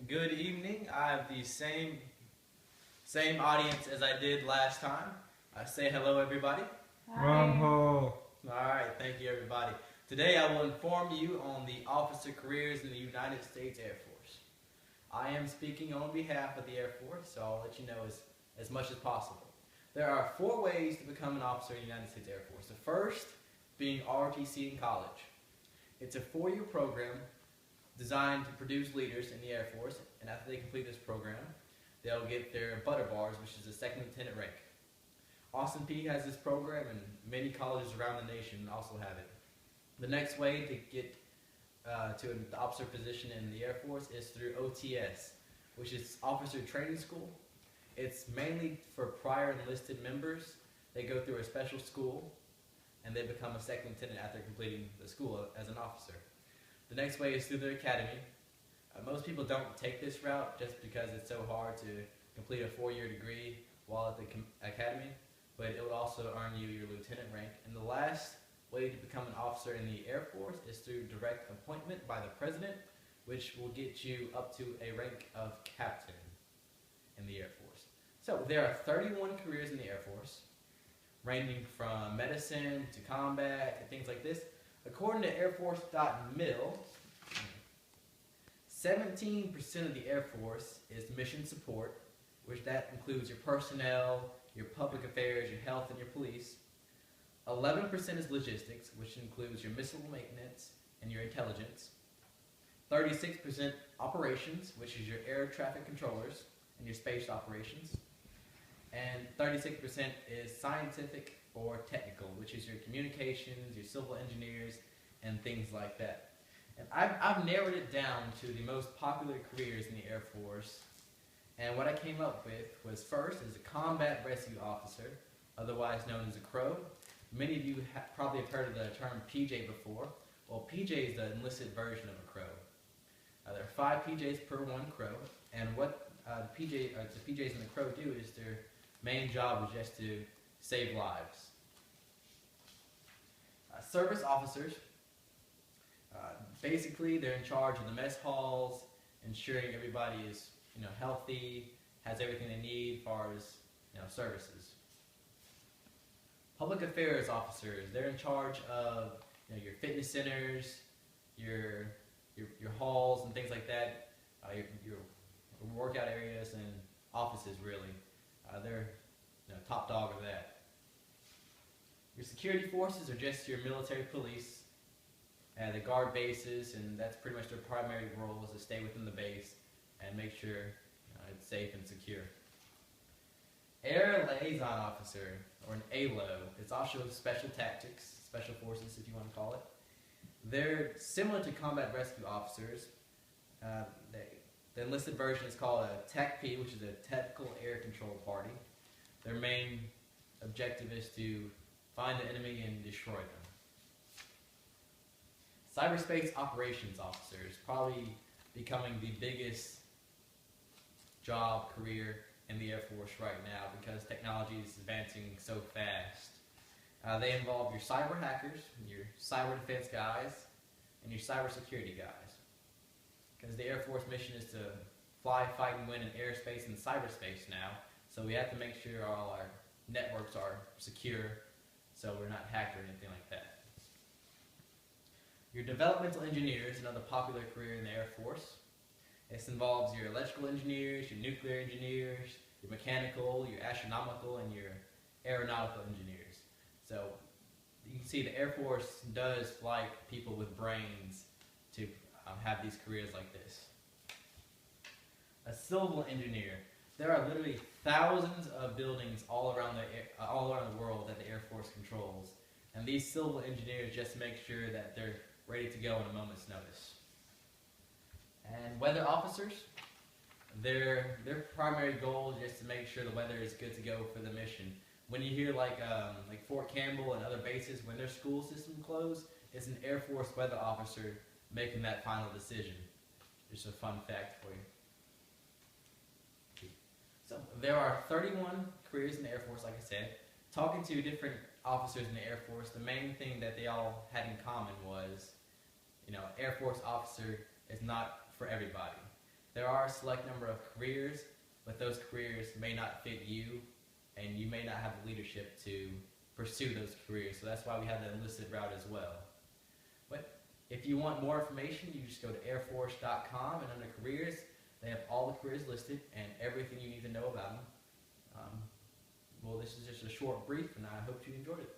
Good evening. I have the same audience as I did last time. Say hello, everybody. Rumho. Alright, thank you, everybody. Today I will inform you on the officer careers in the United States Air Force. I am speaking on behalf of the Air Force, so I'll let you know as much as possible. There are 4 ways to become an officer in the United States Air Force. The first being ROTC in college. It's a 4-year program designed to produce leaders in the Air Force, and after they complete this program, they'll get their butter bars, which is a second lieutenant rank. Austin Peay has this program, and many colleges around the nation also have it. The next way to get to an officer position in the Air Force is through OTS, which is Officer Training School. It's mainly for prior enlisted members. They go through a special school, and they become a second lieutenant after completing the school as an officer. The next way is through the academy. Most people don't take this route just because it's so hard to complete a 4-year degree while at the academy, but it would also earn you your lieutenant rank. And the last way to become an officer in the Air Force is through direct appointment by the President, which will get you up to a rank of captain in the Air Force. So there are 31 careers in the Air Force, ranging from medicine to combat to things like this. According to airforce.mil, 17% of the Air Force is mission support, which that includes your personnel, your public affairs, your health, and your police. 11% is logistics, which includes your missile maintenance and your intelligence. 36% operations, which is your air traffic controllers and your space operations. And 36% is scientific or technical, which is your communications, your civil engineers, and things like that. And I've narrowed it down to the most popular careers in the Air Force. And what I came up with was first is a combat rescue officer, otherwise known as a CROW. Many of you probably have heard of the term PJ before. Well, PJ is the enlisted version of a CROW. There are 5 PJs per 1 CROW, and what the PJs and the CROW do is their main job is just to save lives. Service officers, basically they're in charge of the mess halls, ensuring everybody is healthy, has everything they need as far as services. Public affairs officers, they're in charge of your fitness centers, your halls and things like that, your workout areas and offices really. They're top dog of that. Your security forces are just your military police. They guard bases, and that's pretty much their primary role is to stay within the base and make sure it's safe and secure. Air Liaison Officer, or an ALO, it's also special tactics, special forces if you want to call it. They're similar to combat rescue officers. The enlisted version is called a TACP, which is a Tactical Air Control Party. Their main objective is to find the enemy and destroy them. Cyberspace Operations Officers, probably becoming the biggest job career in the Air Force right now because technology is advancing so fast. They involve your cyber hackers, your cyber defense guys, and your cyber security guys. Because the Air Force mission is to fly, fight, and win in airspace and cyberspace now, so we have to make sure all our networks are secure so we're not hacked or anything like that. Your developmental engineers, another popular career in the Air Force. This involves your electrical engineers, your nuclear engineers, your mechanical, your astronomical, and your aeronautical engineers. So you can see the Air Force does like people with brains to have these careers like this. A civil engineer. There are literally thousands of buildings all around the world that the Air Force controls, and these civil engineers just make sure that they're ready to go at a moment's notice. And weather officers, their primary goal is just to make sure the weather is good to go for the mission. When you hear like Fort Campbell and other bases, when their school system closed, it's an Air Force weather officer making that final decision. Just a fun fact for you. So there are 31 careers in the Air Force, like I said. Talking to different officers in the Air Force, the main thing that they all had in common was, Air Force officer is not for everybody. There are a select number of careers, but those careers may not fit you, and you may not have the leadership to pursue those careers. So that's why we have the enlisted route as well. But if you want more information, you just go to airforce.com, and under careers, they have all the careers listed and everything you need to know about them. Well, this is just a short brief, and I hope you enjoyed it.